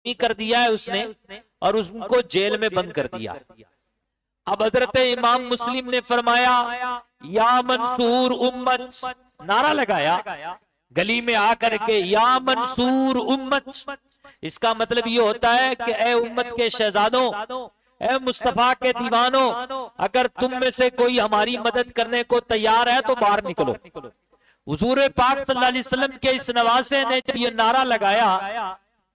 कर दिया है उसने और उनको जेल में बंद कर दिया। अब हजरत इमाम मुस्लिम ने फरमाया या मंसूर उम्मत, नारा लगाया गली में आकर के, या मंसूर उम्मत। इसका मतलब ये होता है कि ए उम्मत के शहजादों, ए मुस्तफा के दीवानों, अगर तुम में से कोई हमारी मदद करने को तैयार है तो बाहर निकलो। हुजूर पाक सल्लल्लाहु अलैहि वसल्लम के इस नवासे ने जब ये नारा लगाया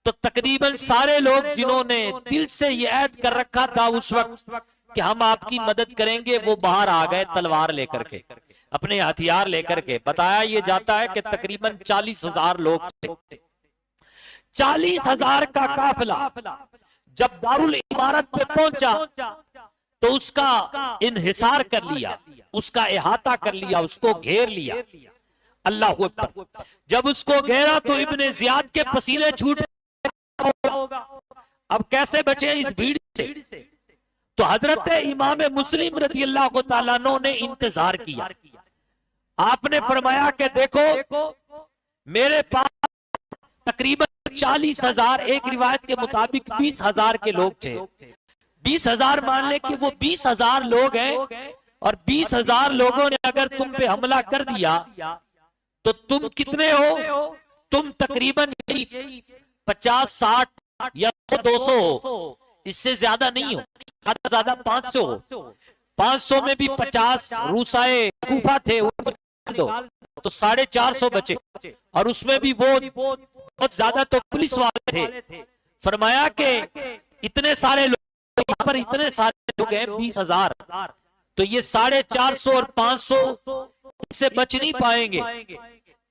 तो तकरीबन सारे लोग जिन्होंने दिल से ये ऐद कर रखा था उस वक्त कि हम आपकी मदद करेंगे, वो बाहर आ गए तलवार लेकर के, अपने हथियार लेकर के। बताया ये जाता है कि तकरीबन 40,000 लोग थे। 40,000 का काफिला जब दारुल इमारत पे पहुंचा तो उसका इन्हिसार कर लिया, उसका इहाता कर लिया, उसको घेर लिया। अल्लाह अकबर। जब उसको घेरा तो इब्ने जियाद के पसीने छूट, अब कैसे बचे इस भीड़ से? तो हजरत इमाम मुस्लिम रज़ी अल्लाह तआला अन्हु ने इंतजार किया। आपने फरमाया कि देखो मेरे पास तकरीबन 40,000, एक रिवायत के मुताबिक 20,000 के लोग थे। 20,000 मान ले कि वो 20,000 लोग हैं और 20,000 लोगों ने अगर तुम पे हमला कर दिया तो तुम कितने हो? तुम तकरीबन 50-60 या 200 हो, इससे ज्यादा नहीं हो, ज्यादा 500 हो। 500 में भी 50 रूसाए कूफा थे, दो तो 450 बचे, और उसमें भी वो बहुत ज्यादा तो पुलिस वाले थे। फरमाया कि इतने सारे लोग यहाँ पर, इतने सारे लोग हैं 20,000, तो ये 450 और 500 से बच नहीं पाएंगे।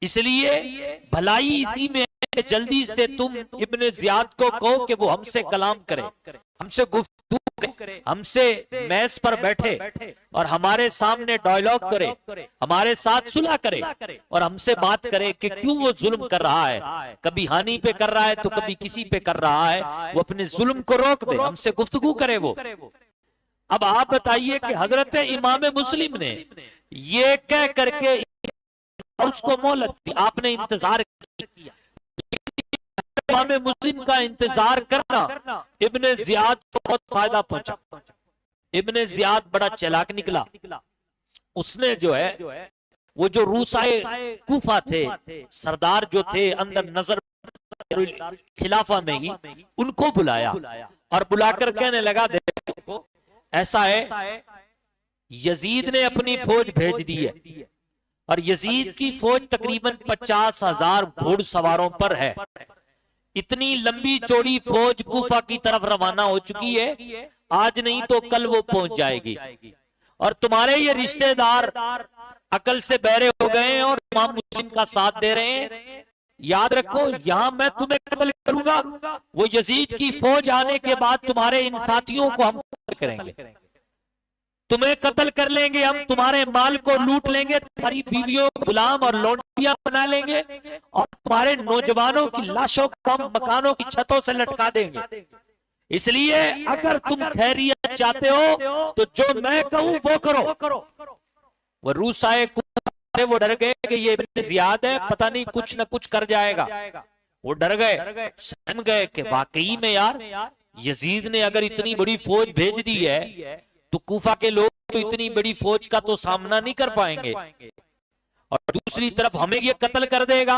इसलिए भलाई इसी में है, जल्दी से तुम इब्ने जियाद को कहो कि वो हमसे कलाम करे, हमसे गुफ्तगू करे, हमसे मेज पर बैठे और हमारे सामने डायलॉग करे, हमारे साथ सुलह करे और हमसे बात करे कि क्यों वो जुल्म कर रहा है, कभी हानि पे कर रहा है तो कभी किसी पे कर रहा है, वो अपने जुल्म को रोक दे, हमसे गुफ्तगू करे वो। अब आप बताइए कि हजरत इमाम मुस्लिम ने ये कह करके उसको मोहलत दी, आपने इंतजार किया। इमाम मुस्लिम का इंतजार करना इब्ने जियाद को बहुत फायदा पहुंचा। इब्ने जियाद बड़ा चालाक निकला। उसने जो है वो जो रूसाए कूफा थे, सरदार जो थे अंदर नजर खिलाफा में ही, उनको बुलाया और बुलाकर कहने लगा देखो ऐसा है, यजीद ने अपनी फौज भेज दी है और यजीद की फौज तकरीबन 50,000 घोड़सवारों पर है। इतनी लंबी चौड़ी फौज कूफा की तरफ रवाना हो चुकी है, आज नहीं तो कल वो पहुंच जाएगी। और तुम्हारे ये रिश्तेदार अकल से बहरे हो गए हैं और इमाम मुस्लिम का साथ दे रहे हैं। याद रखो, यहां मैं तुम्हें कत्ल करूंगा, वो यजीद की फौज आने के बाद तुम्हारे इन साथियों को हम करेंगे, तुम्हें कत्ल कर लेंगे, हम तुम्हारे माल को लूट लेंगे, तुम्हारी बीवियों गुलाम और लौंडियां बना लेंगे और तुम्हारे नौजवानों की लाशों को हम मकानों की छतों से लटका देंगे। इसलिए अगर तुम खैरियत चाहते हो तो जो मैं कहूं वो करो। वो रूसाए वो डर गए कि ये इब्ने जियाद है, पता नहीं कुछ न कुछ कर जाएगा। वो डर गए, सहम गए कि वाकई में यार यजीद ने अगर इतनी बड़ी फौज भेज दी है तो कूफा के लोग तो इतनी बड़ी फौज का तो सामना नहीं कर पाएंगे, और दूसरी तरफ हमें ये कत्ल कर देगा,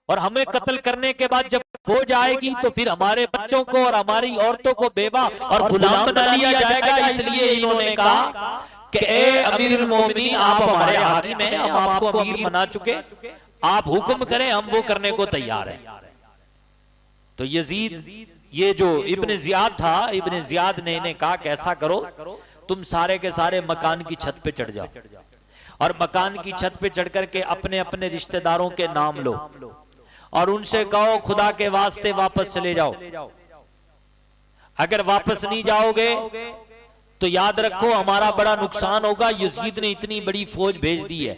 और हमें कत्ल करने के बाद जब फौज आएगी तो फिर हमारे बच्चों को और हमारी औरतों को बेवा और गुलाम बना लिया जाएगा। इसलिए इन्होंने कहा कि ए अमीरुल मोमिनीन, आप हमारे हाकिम हैं, हम आपको अमीर बना चुके, आप हुक्म करें, हम वो करने को तैयार हैं। तो यजीद, ये जो इब्ने जियाद था, इब्ने जियाद ने इन्हें कहा कि ऐसा करो, तुम सारे के सारे मकान की छत पे चढ़ जाओ और मकान की छत पे चढ़ करके अपने अपने रिश्तेदारों के नाम लो और उनसे कहो खुदा के वास्ते वापस चले जाओ। अगर वापस नहीं जाओगे तो याद रखो हमारा बड़ा नुकसान होगा, यजीद ने इतनी बड़ी फौज भेज दी है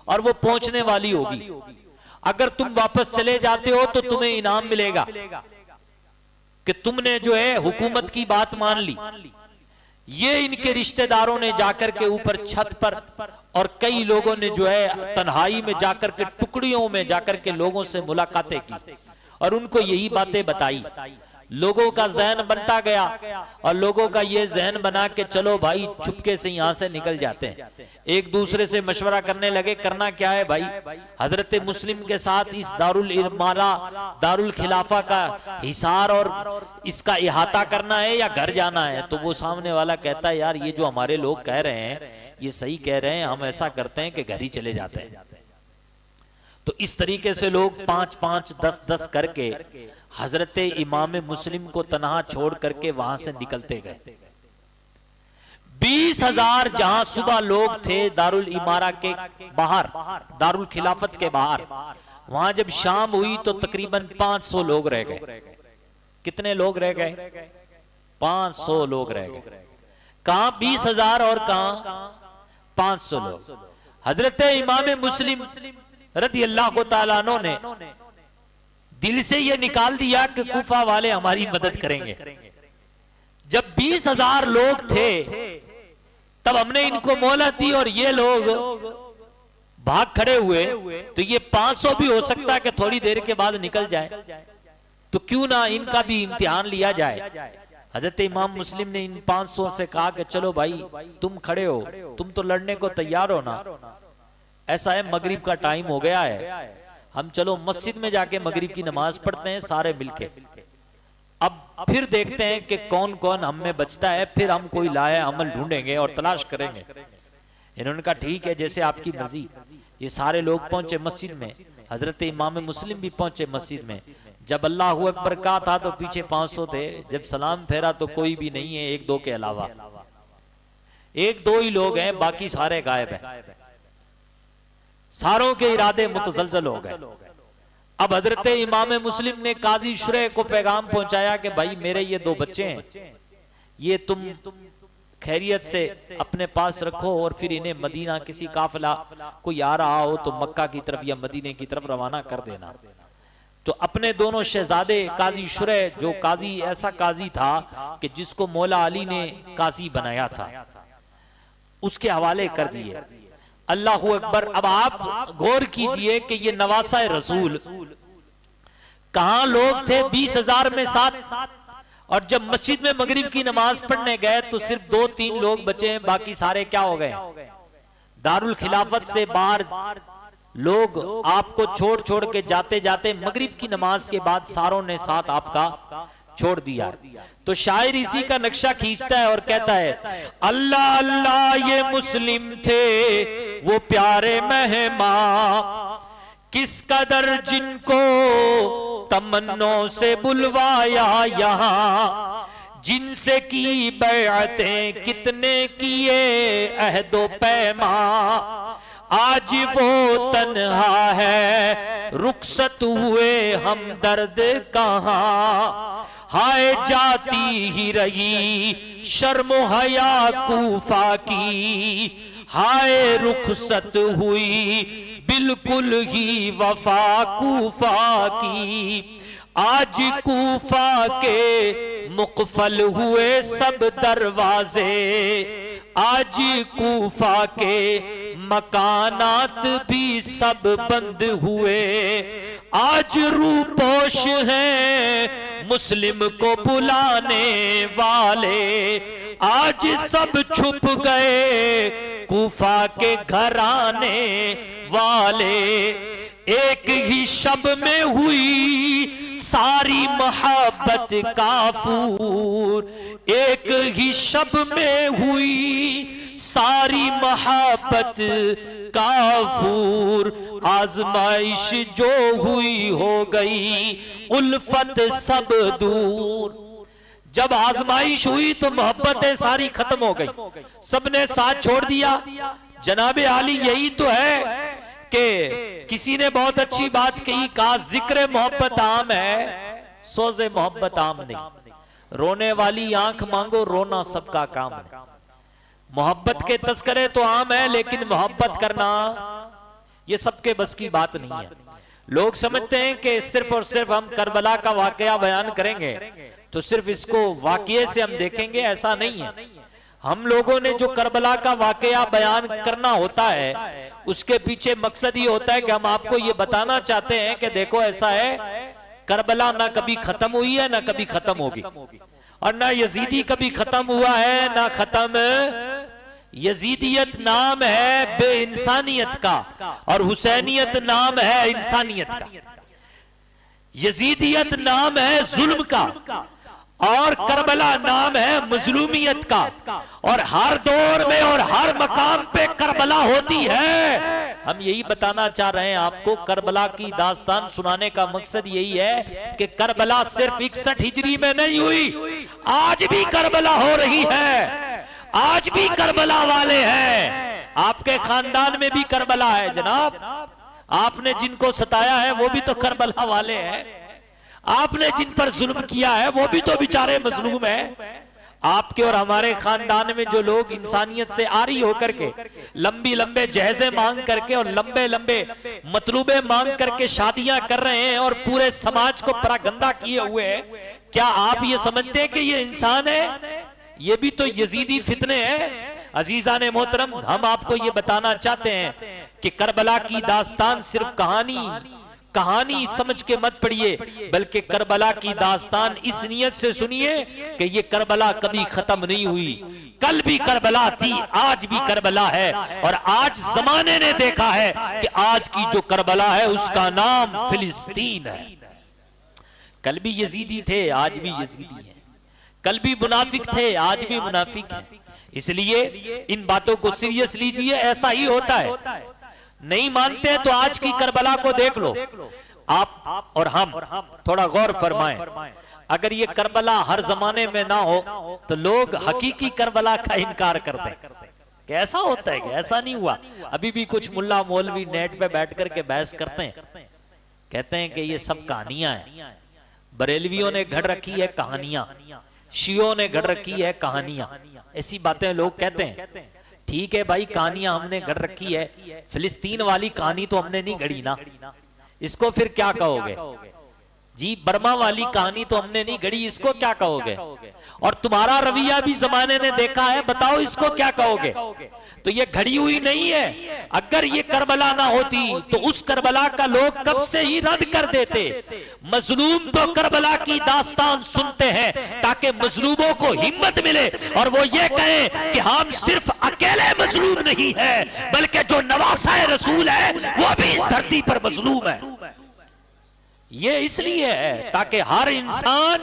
और वो पहुंचने वाली होगी। अगर तुम वापस चले जाते हो तो तुम्हें इनाम मिलेगा कि तुमने जो है हुकूमत की बात मान ली। ये इनके रिश्तेदारों ने जाकर के ऊपर छत पर और कई लोगों ने जो है तन्हाई में जाकर के, टुकड़ियों में जाकर के लोगों से मुलाकातें की और उनको यही बातें बताई लोगों का जहन बनता गया और लोगों का ये जहन बना के चलो भाई चुपके से यहां से निकल जाते हैं। एक दूसरे से मशवरा करने लगे, करना क्या है भाई, हजरत मुस्लिम के साथ इस दारुल इमारा दारुल खिलाफा का हिसार और इसका इहाता करना है या घर जाना है। तो वो सामने वाला कहता है यार ये जो हमारे लोग कह रहे हैं ये सही कह रहे हैं, हम ऐसा करते हैं कि घर ही चले जाते हैं। तो इस तरीके से लोग 5-5, 10-10 करके हजरत इमाम मुस्लिम को तनहा छोड़ करके वहां से निकलते गए। 20,000 जहां सुबह लोग थे दारुल इमारा के बाहर, दारुल खिलाफत के बाहर, वहां जब शाम हुई तो तकरीबन 500 लोग रह गए। कितने लोग रह गए? 500 लोग रह गए। कहां 20,000 और कहां 500 लोग। हजरत इमाम मुस्लिम रज़ी अल्लाह ताला अन्हु ने दिल से यह निकाल दिया कि कूफा वाले हमारी मदद करेंगे। जब 20,000 लोग थे तब हमने इनको मोहलत दी और ये लोग भाग खड़े हुए, तो ये 500 भी हो सकता है कि थोड़ी देर के बाद निकल जाए, तो क्यों ना इनका भी इम्तिहान लिया जाए। हजरत इमाम मुस्लिम ने इन 500 से कहा कि चलो भाई तुम खड़े हो, तुम तो लड़ने को तैयार हो ना, ऐसा है मगरिब का टाइम हो गया है, हम चलो मस्जिद में जाके मगरिब की नमाज पढ़ते हैं सारे मिलके, अब फिर देखते हैं कि कौन कौन हम में बचता है, फिर हम कोई लाया अमल ढूंढेंगे और तलाश करेंगे। इन्होंने कहा ठीक है जैसे आपकी मर्जी। ये सारे लोग पहुंचे मस्जिद में, हजरत इमाम मुस्लिम भी पहुंचे मस्जिद में। जब अल्लाहु अकबर कहा था तो पीछे 500 थे, जब सलाम फेरा तो कोई भी नहीं है, 1-2 के अलावा 1-2 ही लोग हैं, बाकी सारे गायब हैं। सारों के इरादे मुतजलजल हो गए। अब हजरत इमाम मुस्लिम ने काजी शुरैह को पैगाम पहुंचाया कि भाई मेरे ये 2 बच्चे हैं, ये तुम खैरियत से अपने पास रखो और फिर इन्हें मदीना किसी काफिला कोई आ रहा हो तो मक्का की तरफ या मदीने की तरफ रवाना कर देना। तो अपने दोनों शहजादे काजी शुरैह, जो काजी ऐसा काजी था कि जिसको मौला अली ने काजी बनाया था, उसके हवाले कर दिए। अल्लाहु अकबर। अब आप गौर कीजिए कि ये नवासा रसूल, कहां लोग थे 20,000 में 7, और जब मस्जिद में मगरिब की नमाज पढ़ने गए तो सिर्फ 2-3 लोग बचे हैं, बाकी सारे क्या हो गए? दारुल खिलाफत से बाहर लोग आपको छोड़ छोड़ के जाते जाते मगरिब की नमाज के बाद सारों ने साथ आपका छोड़ दिया। तो शायर इसी का नक्शा खींचता है और कहता है अल्लाह अल्लाह ये मुस्लिम थे वो प्यारे मेहमान, किस कदर जिनको तमन्नों से बुलवाया यहाँ, जिनसे की बैअतें कितने किए अहदो पैमा, आज वो तन्हा है रुखसत हुए हम दर्द कहाँ, हाय जाती ही रही शर्मो हया कूफा की, हाय रुखसत हुई बिल्कुल ही वफा कूफा की, आज कूफा के मुकफल हुए सब दरवाजे, आज कूफा के मकानात भी सब बंद हुए, आज रूपोश हैं मुस्लिम को बुलाने वाले, आज सब छुप गए कूफा के घराने वाले, एक ही शब में हुई सारी मोहब्बत काफूर, एक ही शब में हुई सारी मोहब्बत काफूर, आजमाइश जो हुई हो गई उल्फत सब दूर। जब आजमाइश हुई तो मोहब्बतें सारी खत्म हो गई, सबने साथ छोड़ दिया। जनाबे आली यही तो है कि किसी ने बहुत अच्छी बात कही, कहा जिक्र मोहब्बत आम है सोज़े मोहब्बत आम नहीं, रोने वाली आंख मांगो रोना सबका काम है। मोहब्बत के तस्करे तो आम है लेकिन मोहब्बत करना ये सबके बस की बात नहीं है। लोग समझते हैं कि सिर्फ और सिर्फ हम करबला का वाकया बयान करेंगे तो सिर्फ इसको वाकये से हम देखेंगे, ऐसा नहीं है। हम लोगों ने जो करबला का वाकया बयान करना होता है उसके पीछे मकसद ये होता है कि हम आपको ये बताना चाहते हैं कि देखो ऐसा है करबला ना कभी खत्म हुई है ना कभी खत्म होगी, और ना यजीदी कभी खत्म हुआ है ना खत्म। यजीदियत नाम है बेइंसानियत का और हुसैनियत नाम है इंसानियत का। यजीदियत नाम है जुल्म का और करबला नाम है मजलूमियत का। और हर दौर में और हर मकाम पे करबला होती है। हम यही बताना चाह रहे हैं आपको, करबला की दास्तान सुनाने का मकसद यही है कि करबला सिर्फ 61 हिजरी में नहीं हुई, आज भी करबला हो रही है, आज भी करबला वाले हैं। आपके खानदान में भी करबला है जनाब, आपने जिनको सताया है वो भी तो करबला वाले हैं, आपने जिन पर जुल्म किया है वो भी तो बेचारे मजलूम है। आपके और हमारे खानदान में जो लोग इंसानियत से आरी होकर के लंबी लंबे जहेजे मांग करके और लंबे लंबे मतलूबे मांग करके शादियां कर रहे हैं और पूरे समाज को परागंदा किए हुए हैं, क्या आप ये समझते हैं कि ये इंसान है? ये भी तो यजीदी फितने हैं। अजीजा ने मोहतरम, हम आपको ये बताना चाहते हैं कि करबला की दास्तान सिर्फ कहानी समझ के मत पढ़िए, बल्कि करबला की दास्तान इस नियत से सुनिए कि ये करबला कभी खत्म नहीं हुई। कल भी करबला थी, आज भी करबला है, और आज जमाने ने देखा है कि आज की जो करबला है उसका नाम फिलिस्तीन है। कल भी यजीदी थे, आज भी यजीदी है। कल भी मुनाफिक थे, आज भी मुनाफिक है। इसलिए इन बातों को सीरियस लीजिए, ऐसा ही होता है। नहीं मानते तो आज की करबला को देख लो। आप और हम थोड़ा गौर फरमाएं, अगर ये करबला हर जमाने में ना हो तो लोग हकीकी करबला का इनकार करते हैं। कैसा होता है कि ऐसा नहीं हुआ? अभी भी कुछ मुल्ला मौलवी नेट पे बैठ करके बहस करते हैं, कहते हैं कि ये सब कहानियां हैं। बरेलवियों ने घड़ रखी है कहानियां, शियों ने घड़ रखी है कहानियां, ऐसी बातें लोग कहते हैं। ठीक है भाई, कहानियां हमने घड़ रखी है, फिलिस्तीन वाली कहानी तो हमने नहीं घड़ी ना, इसको फिर क्या कहोगे जी? बर्मा वाली कहानी तो हमने नहीं घड़ी, इसको क्या कहोगे? और तुम्हारा रवैया भी जमाने ने देखा है, बताओ इसको क्या कहोगे? तो ये घड़ी हुई नहीं है। अगर ये करबला ना होती तो उस करबला का लोग कब से ही रद्द कर देते। मजलूम तो करबला की दास्तान सुनते हैं ताकि मजलूमों को हिम्मत मिले और वो ये कहें कि हम सिर्फ अकेले मजलूम नहीं है, बल्कि जो नवासाए रसूल है वो भी इस धरती पर मजलूम है। ये इसलिए है ताकि हर इंसान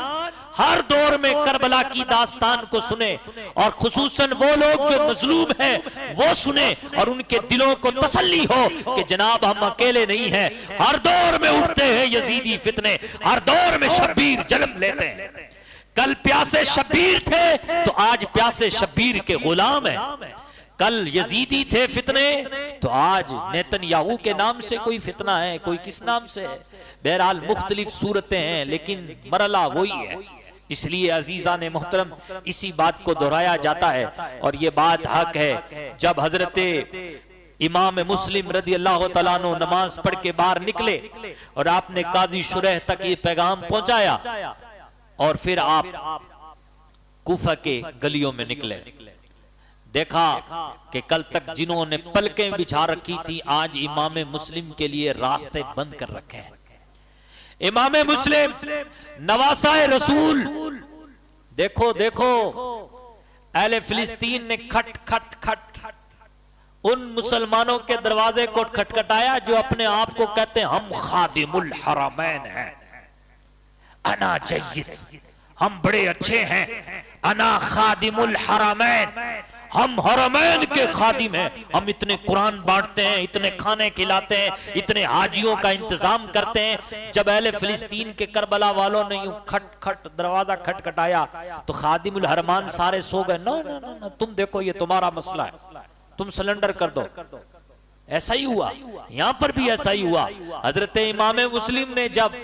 हर दौर में करबला की दास्तान को सुने, और खुसूसन वो लोग जो मजलूम हैं वो सुने और उनके दिलों को तसल्ली हो कि जनाब हम अकेले नहीं हैं। हर दौर में उठते हैं यजीदी फितने, हर दौर में शब्बीर जन्म लेते हैं। कल प्यासे शब्बीर थे तो आज प्यासे शब्बीर के गुलाम हैं। कल यजीदी थे फितने तो आज नेतन्याहू के नाम से कोई फितना है, कोई किस नाम से है। बहरहाल मुख्तलिफ सूरतें हैं लेकिन मरला वही है। इसलिए अजीजा ने मोहतरम इसी बात को दोहराया जाता है और ये बात हक है। जब हजरत इमाम मुस्लिम रदी अल्लाह तआला अन्हु नमाज पढ़ के बाहर निकले और आपने काजी शुरैह तक ये पैगाम पहुंचाया और फिर आप कूफा के गलियों में निकले, देखा कि कल तक जिन्होंने पलकें बिछा रखी थी आज इमाम मुस्लिम के लिए रास्ते बंद कर रखे हैं। इमाम मुस्लिम नवासाए रसूल, देखो देखो अहले फिलिस्तीन ने खट खट खट उन मुसलमानों के दरवाजे को खटखटाया जो अपने आप को कहते हैं हम खादिमुल हरमैन हैं, अना जय्यद, हम बड़े अच्छे हैं, अना खादिमुल हरमैन, हम हरमैन के खादिम हैं, हम इतने कुरान बांटते हैं, इतने खाने खिलाते हैं, इतने हाजियों का इंतजाम करते हैं। जब अहले फिलिस्तीन के करबला वालों ने यूं खट खट दरवाजा खटखटाया तो खादिमुल हरमान सारे सो गए। ना ना ना, तुम देखो ये तुम्हारा मसला है, तुम सिलेंडर कर दो। ऐसा ही हुआ, यहां पर भी ऐसा ही हुआ। हजरत इमाम मुस्लिम ने जब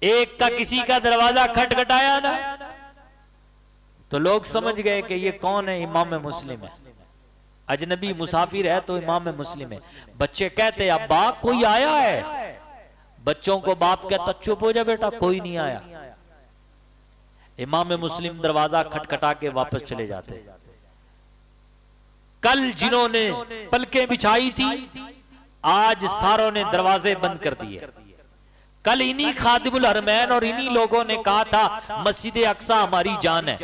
एक का किसी का दरवाजा खटखटाया ना तो लोग समझ गए कि ये कौन है, इमाम मुस्लिम है। अजनबी मुसाफिर है तो इमाम मुस्लिम है। बच्चे कहते अब्बा कोई आया है, बच्चों को बाप कहता चुप हो जा बेटा, कोई नहीं आया। इमाम मुस्लिम दरवाजा खटखटा के वापस चले जाते। कल जिन्होंने पलकें बिछाई थी आज सारों ने दरवाजे बंद कर दिए। कल इन्हीं खादिमुल हरमैन और इन्हीं लोगों ने कहा था मस्जिद अक्सा हमारी जान है,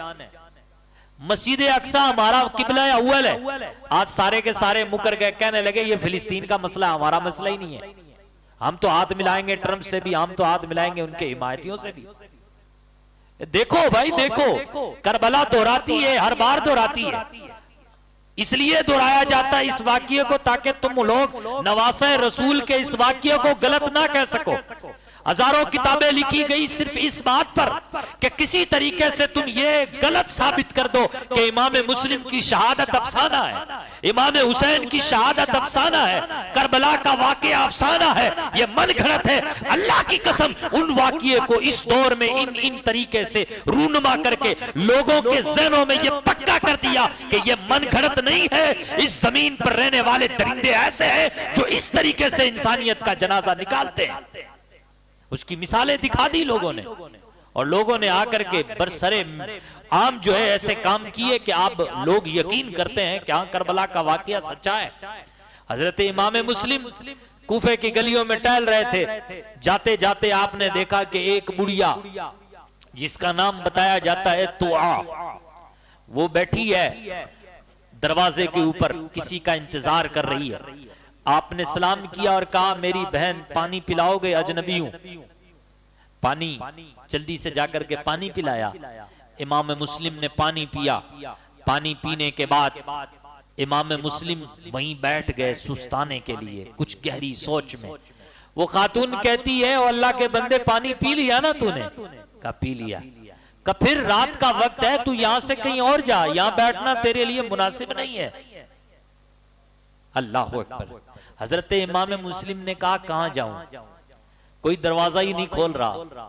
मस्जिद अक्सा हमारा किबला अव्वल है। आज सारे के सारे मुकर गए, कहने लगे ये फिलिस्तीन का मसला हमारा मसला ही नहीं है, हम तो हाथ मिलाएंगे ट्रंप से भी, हम तो हाथ मिलाएंगे उनके हिमायतियों से भी। देखो भाई देखो, करबला दोहराती है, हर बार दोहराती है। इसलिए दोहराया जाता है इस वाक्य को ताकि तुम लोग नवासे रसूल के इस वाक्य को गलत ना कह सको। हजारों किताबें लिखी गई सिर्फ इस बात पर कि किसी तरीके से तुम ये गलत साबित कर दो कि इमाम मुस्लिम की शहादत अफसाना है, इमाम हुसैन की शहादत अफसाना है, करबला का वाकया अफसाना है, ये मन घड़त है। अल्लाह की कसम उन वाकये को इस दौर में इन तरीके से रूनुमा करके लोगों के ज़हनों में ये पक्का कर दिया कि ये मन घड़त नहीं है। इस जमीन पर रहने वाले दरिंदे ऐसे हैं जो इस तरीके से इंसानियत का जनाजा निकालते हैं। उसकी मिसालें दिखा दी लोगों ने, और लोगों ने आकर के बरसरे आम जो है ऐसे काम किए कि आप लोग यकीन करते हैं कि हाँ करबला का वाकया सच्चा है। हजरत इमाम मुस्लिम कूफे की गलियों में टहल रहे थे, जाते जाते आपने देखा कि एक बुढ़िया जिसका नाम बताया जाता है तुआ, वो बैठी है दरवाजे के ऊपर, किसी का इंतजार कर रही है। आपने सलाम किया और कहा मेरी बहन पानी पिलाओगे, अजनबी हूं। पानी जल्दी से जाकर के पानी पिलाया। इमाम मुस्लिम ने पानी पिया। पानी पीने के बाद इमाम मुस्लिम वहीं बैठ गए सुस्ताने के लिए, कुछ गहरी सोच में। वो खातून कहती है, ओ अल्लाह के बंदे पानी पी लिया ना तूने? का पी लिया। का फिर रात का वक्त है, तू यहां से कहीं और जा, यहां बैठना तेरे लिए मुनासिब नहीं है। अल्लाह अकबर। हजरत इमाम मुस्लिम ने कहा कहां जाऊं, कोई दरवाजा ही नहीं खोल रहा,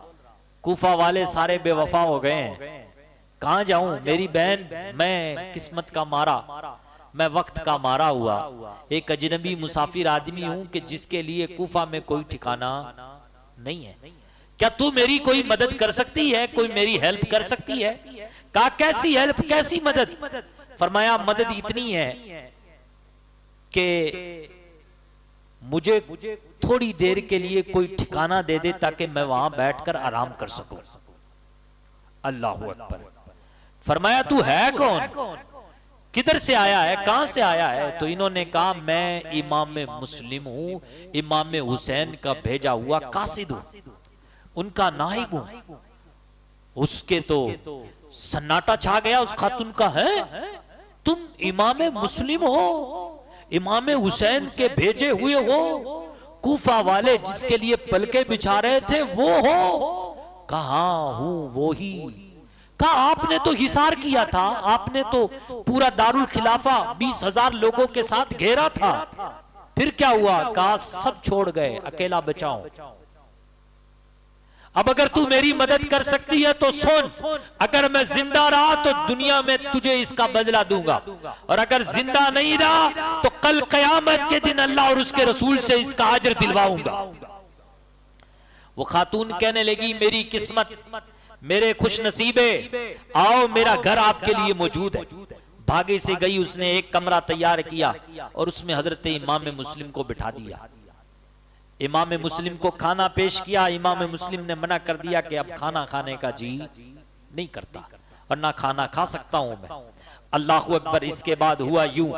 कूफा वाले सारे बेवफा हो गए हैं, कहां जाऊं मेरी बहन, मैं किस्मत का मारा, मैं वक्त का मारा हुआ एक अजनबी मुसाफिर आदमी हूं कि जिसके लिए कूफा में कोई ठिकाना नहीं है। क्या तू मेरी कोई मदद कर सकती है, कोई मेरी हेल्प कर सकती है? कहा कैसी हेल्प, कैसी मदद? फरमाया मदद इतनी है कि मुझे थोड़ी देर के लिए कोई ठिकाना दे दे ताकि मैं वहां बैठकर आराम कर सकूं। अल्लाह अकबर। फरमाया तू है कौन, किधर से आया है, कहां से आया है? तो इन्होंने कहा मैं इमाम मुस्लिम हूं, इमाम हुसैन का भेजा हुआ कासिद हूं, उनका नाइब हूं। उसके तो सन्नाटा छा गया उस खातून का, है तुम इमाम मुस्लिम हो, इमाम हुसैन के भेजे हुए हो, कूफा वाले जिसके लिए पलके बिछा रहे थे वो हो? कहा हूं वो ही। कहा आपने तो हिसार किया था, आपने तो पूरा दारुल खिलाफा 20,000 लोगों के साथ घेरा था, फिर क्या हुआ? कहा सब छोड़ गए, अकेला बचाऊं। अब अगर तू मेरी मदद कर सकती है तो सुन, अगर मैं जिंदा रहा तो दुनिया में तुझे इसका बदला दूंगा, और अगर जिंदा नहीं रहा तो कल कयामत के दिन अल्लाह और उसके रसूल से इसका अजर दिलवाऊंगा। वो खातून कहने लगी मेरी किस्मत, मेरे खुश नसीबे, आओ मेरा घर आपके लिए मौजूद है। भागे से गई, उसने एक कमरा तैयार किया और उसमें हजरत इमाम मुस्लिम को बिठा दिया। इमाम मुस्लिम को खाना पेश किया। इमाम मुस्लिम ने मना कर दिया कि अब खाना खाने का जी नहीं करता और ना खाना खा सकता हूं मैं। अल्लाह अकबर। इसके बाद हुआ यूं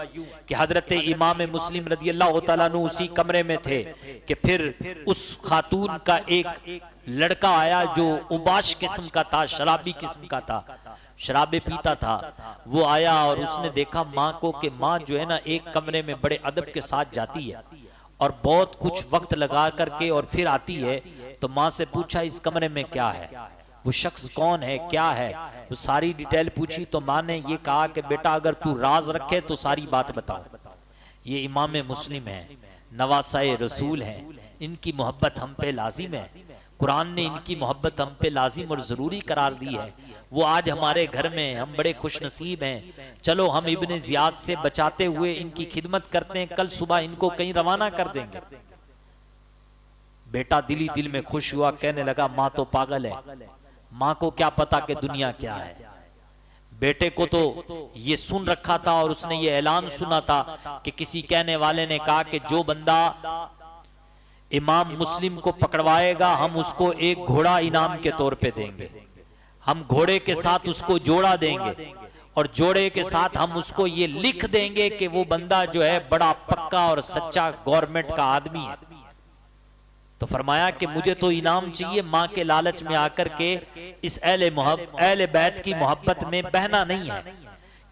कि हजरत इमाम मुस्लिम रज़ी अल्लाह तआला अन्हु उसी कमरे में थे कि फिर उस खातून का एक लड़का आया जो उबाश किस्म का था, शराबी किस्म का था, शराबे पीता था। वो आया और उसने देखा माँ को कि माँ जो है ना एक कमरे में बड़े अदब के साथ जाती है और बहुत कुछ वक्त लगा करके और फिर आती है। तो माँ से पूछा इस कमरे में क्या है, वो शख्स कौन है, क्या है, वो सारी डिटेल पूछी। तो माँ ने ये कहा कि बेटा अगर तू राज रखे तो सारी बात बताओ। ये इमाम मुस्लिम है, नवासाए रसूल हैं, इनकी मोहब्बत हम पे लाजिम है, कुरान ने इनकी मोहब्बत हम पे लाजिम और जरूरी करार दी है। वो आज हमारे घर में, हम बड़े खुश नसीब हैं। चलो हम इब्ने जियाद से बचाते हुए इनकी खिदमत करते हैं, कल सुबह इनको कहीं रवाना कर देंगे। बेटा दिली दिल में खुश हुआ, कहने लगा माँ तो पागल है, माँ को क्या पता कि दुनिया क्या है। बेटे को तो ये सुन रखा था और उसने ये ऐलान सुना था कि किसी कहने वाले ने कहा कि जो बंदा इमाम मुस्लिम को पकड़वाएगा, हम उसको एक घोड़ा इनाम के तौर पे देंगे, हम घोड़े के साथ उसको जोड़ा देंगे और जोड़े के साथ हम उसको ये लिख देंगे कि वो बंदा जो है बड़ा पक्का और सच्चा गवर्नमेंट का आदमी है। तो फरमाया कि मुझे तो इनाम चाहिए, मां के लालच में आकर के इस अहले बैत की मोहब्बत में बहना नहीं है।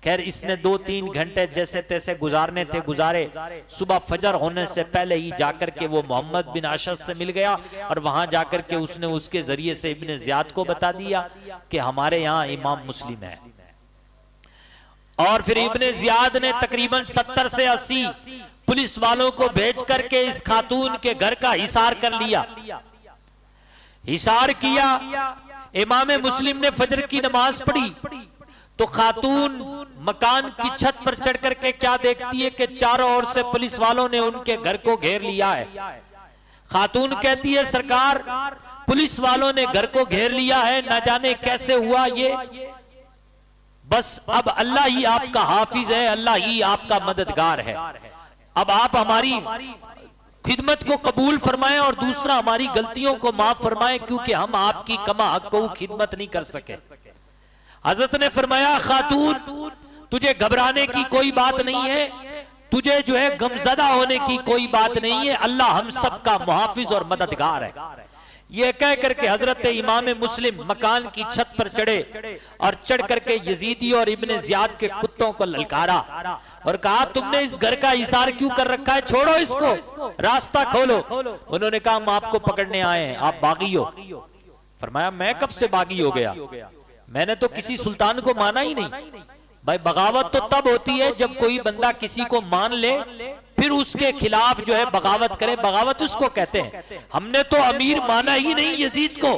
खैर इसने 2-3 घंटे जैसे तैसे गुजारने थे गुजारे। सुबह फजर होने से पहले ही जाकर के वो मोहम्मद बिन अशस से मिल गया और वहां जाकर के उसने उसके जरिए से इब्ने ज़ियाद को बता दिया कि हमारे यहाँ इमाम मुस्लिम है। और फिर इब्ने ज़ियाद ने तकरीबन 70 से 80 पुलिस वालों को भेज करके इस खातून के घर का हिसार कर लिया। हिसार किया। इमाम मुस्लिम ने फजर की नमाज पढ़ी तो खातून मकान की छत पर चढ़ करके क्या देखती है कि चारों ओर से पुलिस वालों ने उनके घर को घेर लिया है। खातून कहती है सरकार, पुलिस वालों ने घर को घेर लिया है, न जाने कैसे हुआ ये, बस अब अल्लाह ही आपका हाफिज है, अल्लाह ही आपका मददगार है। अब आप हमारी खिदमत को कबूल फरमाएं और दूसरा हमारी गलतियों को माफ फरमाएं, क्योंकि हम आपकी कमा हक़ खिदमत नहीं कर सके। हजरत ने फरमाया खातून तुझे घबराने की कोई बात नहीं है, तुझे जो है गमज़दा होने की कोई बात नहीं है, अल्लाह हम सबका मुहाफिज और मददगार है। यह कह करके हजरत इमाम मुस्लिम मकान की छत पर चढ़े और चढ़ करके यजीदी और इब्ने ज़ियाद के कुत्तों को ललकारा और कहा तुमने इस घर का इसार क्यों कर रखा है, छोड़ो इसको, रास्ता खोलो। उन्होंने कहा हम आपको पकड़ने आए हैं, आप बागी हो। फरमाया मैं कब से बागी हो गया, मैंने तो किसी सुल्तान को माना ही नहीं। भाई बगावत तो तब होती है जब कोई बंदा किसी को मान ले फिर उसके खिलाफ जो है बगावत करे, बगावत उसको कहते हैं। हमने तो अमीर माना ही नहीं यजीद को,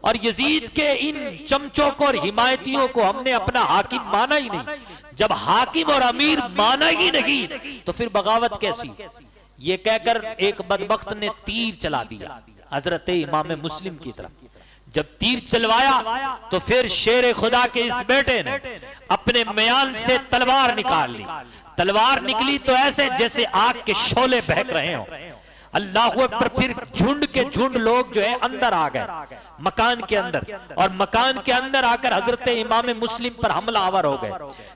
और यजीद के इन चमचों को और हिमायतियों को हमने अपना हाकिम माना ही नहीं। जब हाकिम और अमीर माना ही नहीं तो फिर बगावत कैसी। ये कहकर एक बदबख्त ने तीर चला दिया हजरत इमाम मुस्लिम की तरफ। जब तीर चलवाया तो फिर शेर खुदा के इस बेटे ने अपने म्यान से तलवार निकाल ली। तलवार निकली तो ऐसे जैसे आग के शोले बहक रहे हो। अल्लाह अकबर। फिर झुंड के झुंड लोग जो है अंदर आ गए मकान के अंदर, और मकान के अंदर आकर हजरत इमाम मुस्लिम पर हमला आवर हो गए।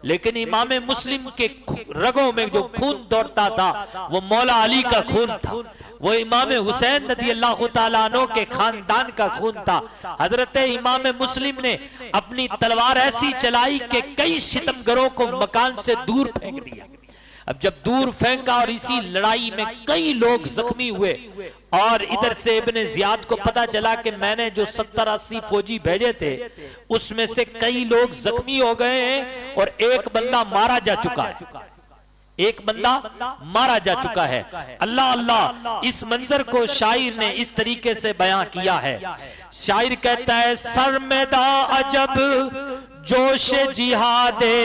लेकिन इमाम मुस्लिम के रगों में जो खून दौड़ता था वो मौला अली का खून था, वो इमाम हुसैन रज़ी अल्लाह तआला अन्हु के खानदान का खून था। हजरत इमाम मुस्लिम ने अपनी तलवार ऐसी चलाई कि कई सितमगरों को मकान से दूर फेंक दिया। अब जब दूर फेंका और इसी लड़ाई में कई लोग जख्मी हुए, और इधर से इब्ने ज़ियाद को पता चला कि मैंने जो 70-80 फौजी भेजे थे उसमें से कई लोग जख्मी हो गए हैं और एक बंदा मारा जा चुका है, एक बंदा मारा जा चुका है। अल्लाह अल्लाह। इस मंजर को शायर ने इस तरीके से बयां किया है। शायर कहता है सरमेदा अजब जोश जिहादे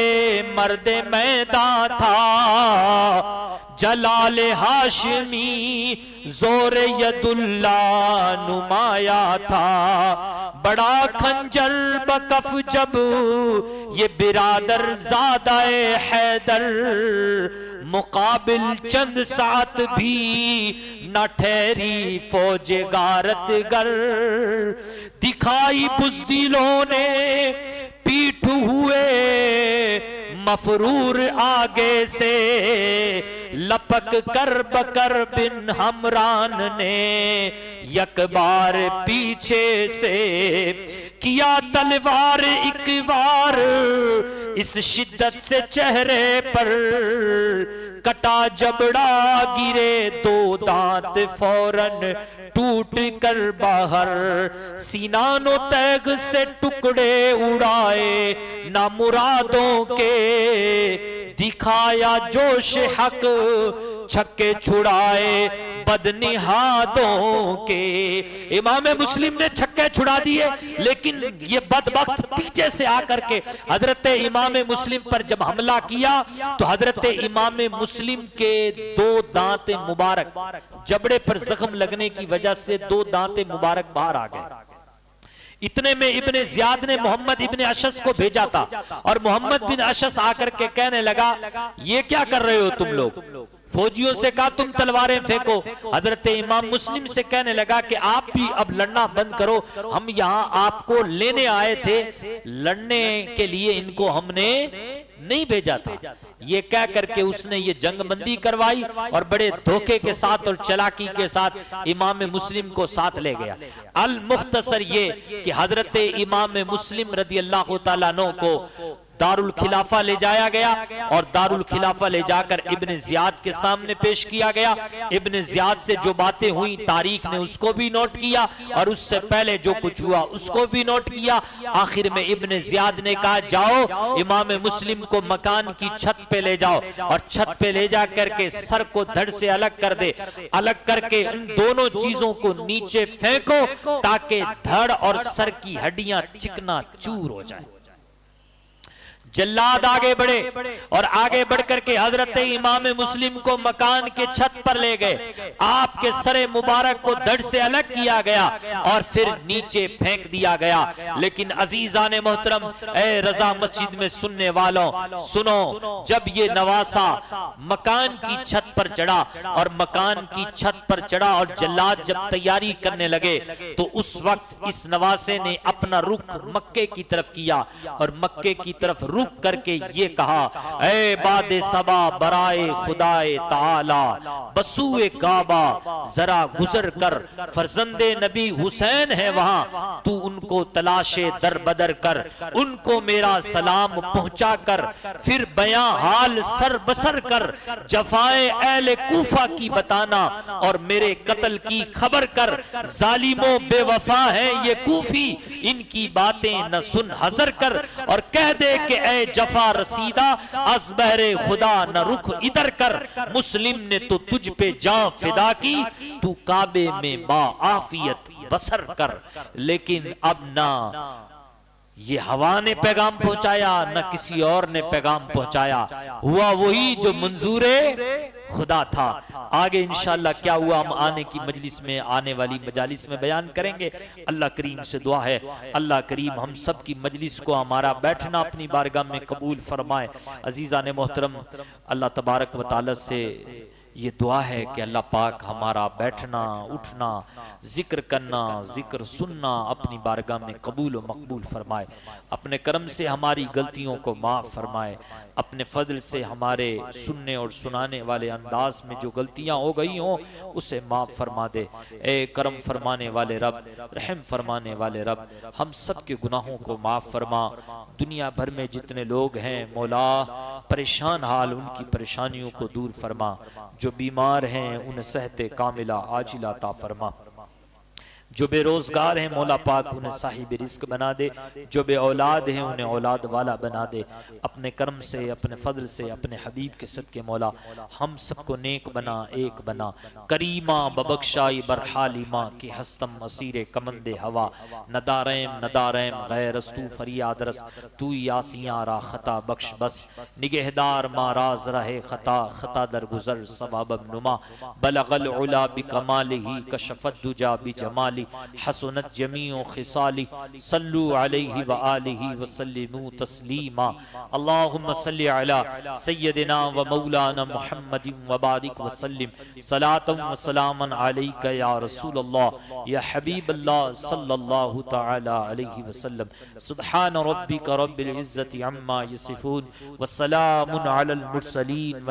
मर्दे मैदान था, जलाल हाशमी जोर यदुल्ला नुमाया था। बड़ा खंजर बकफ जब ये बिरादर ज़ादाए हैदर, मुकाबिल चंद साथ भी न ठहरी फौज गारत गर। दिखाई बुज़दिलों ने पीठ हुए मफरूर आगे से, लपक कर बकर बिन हमरान ने एक बार पीछे से किया तलवार एक बार। इस शिद्दत से चेहरे पर कटा जबड़ा गिरे दो दांत फौरन टूट कर बाहर। सीनानो तैग से टुकड़े उड़ाए ना मुरादों के, दिखाया जोश हक छक्के छुड़ाए बदनिहादों के। इमाम मुस्लिम ने छक्के छुड़ा दिए, लेकिन ये बदबख्त पीछे से आकर के हजरत इमाम मुस्लिम पर जब हमला किया तो हजरत इमाम मुस्लिम के 2 दांत मुबारक जबड़े पर जख्म लगने की वजह से 2 दांत मुबारक बाहर आ गए। इतने में इब्ने ज़ियाद ने मोहम्मद इब्ने अशस को भेजा था, और मोहम्मद बिन अशस आकर के कहने लगा ये क्या कर रहे हो तुम लोग। फौजियों से कहा तुम तलवारें फेंको। हजरत इमाम मुस्लिम से कहने लगा कि आप भी अब लड़ना बंद करो, हम यहाँ आपको लेने आए थे, लड़ने के लिए इनको हमने नहीं भेजा था। ये कह करके उसने ये जंगबंदी करवाई और बड़े धोखे के साथ और चालाकी के साथ इमाम मुस्लिम को साथ ले गया। अल मुख्तसर ये कि हजरत इमाम मुस्लिम रदी अल्लाह तआला अन्हु को दारुल खिलाफा ले जाया गया और दारुल खिलाफा ले जाकर इब्न जियाद के सामने पेश किया गया। इब्न जियाद से जो बातें हुई तारीख ने उसको भी नोट किया और उससे पहले जो कुछ हुआ उसको भी नोट किया। आखिर में इब्न जियाद ने कहा जाओ इमाम मुस्लिम को मकान की छत पे ले जाओ और छत पे ले जा करके सर को धड़ से अलग कर दे, अलग करके इन दोनों चीजों को नीचे फेंको ताकि धड़ और सर की हड्डियां चिकना चूर हो जाए। जल्लाद आगे बढ़े और आगे बढ़ करके हजरत इमाम मुस्लिम को मकान के छत पर ले गए। आपके सरे मुबारक को धड़ से अलग किया गया और फिर नीचे फेंक दिया गया। लेकिन अजीजान मोहतरम, ए रजा मस्जिद में सुनने वालों सुनो, जब ये नवासा मकान की छत पर चढ़ा और मकान की छत पर चढ़ा और जल्लाद जब तैयारी करने लगे तो उस वक्त इस नवासे ने अपना रुख मक्के की तरफ किया और मक्के की तरफ रुख करके ये कहा, ऐ बादे सबा बराए खुदाए ताला बसूए काबा जरा गुजर कर, फरजंदे नबी हुसैन है वहां, तू उनको तलाशे दर बदर कर, उनको मेरा सलाम पहुंचा कर, फिर बयां हाल सर बसर कर, जफाए अहले कूफा की बताना और मेरे कत्ल की खबर कर, जालिमों बेवफा है ये कूफी, इनकी बातें न सुन हजर कर, और कह दे कि ऐ जफा रसीदा अज बहरे खुदा न रुख इधर कर, मुस्लिम ने तो तुझ पे जान फिदा की, तू काबे में बा आफियत बसर कर। लेकिन अब ना ये हवा ने पैगाम पहुंचाया न किसी और ने पैगाम पहुंचाया, हुआ वही जो मंजूरे खुदा था। आगे इंशाअल्लाह क्या हुआ हम आने की मजलिस में, आने वाली मजालिस में बयान करेंगे। अल्लाह करीम से दुआ है अल्लाह करीम हम सब की मजलिस को, हमारा बैठना अपनी बारगाह में कबूल फरमाए। अजीज़ा ने मोहतरम, अल्लाह तबारक व तआला से ये दुआ है कि अल्लाह पाक हमारा बैठना उठना जिक्र करना जिक्र सुनना अपनी बारगाह में कबूल व मकबूल फरमाए। अपने करम से हमारी गलतियों को माफ़ फरमाए, अपने फजल से हमारे सुनने और सुनाने वाले अंदाज में जो गलतियां हो गई हों उसे माफ़ फरमा दे। ए करम फरमाने वाले रब, रहम फरमाने वाले रब, हम सब के गुनाहों को माफ़ फरमा। दुनिया भर में जितने लोग हैं मौला परेशान हाल, उनकी परेशानियों को दूर फरमा। जो बीमार हैं उन्हें सेहते कामिला आजिला अता फरमा। जो बेरोजगार हैं मौला पाक उन्हें साहिब रिस्क बना दे। जो बे औलाद हैं उन्हें औलाद वाला बना दे। अपने कर्म से, अपने फजल से, अपने हबीब के सदके मौला हम सबको नेक बना, एक बना। करीमा बबख्शाई बरहालीमा की हस्तम असीरे कमंदे हवा, नदारैम गैरस्तू फरियाद रस, तू यासियां रा खता बख्श बस, निगहदार माराज रहे खता खता दर गुजर सवाबम नुमा, बलगल उला बिकमालिही कशफत दुजा बिजमाली, हसनत जमीओ खिसाली, सल्लु अलैहि व आलिहि व सल्लिमू तस्लीमा। अल्लाहुम्मा सल्लि अला सय्यदिना व मौलाना मुहम्मदिन व बारिक व सल्लिम सलातन व सलामन अलैका या रसूल अल्लाह या हबीब अल्लाह सल्लल्लाहु तआला अलैहि वसल्लम। सुब्हान रब्बिका रब्बिल इज्जति अम्मा यसिफून व सलामुन अलल मुरसलीन।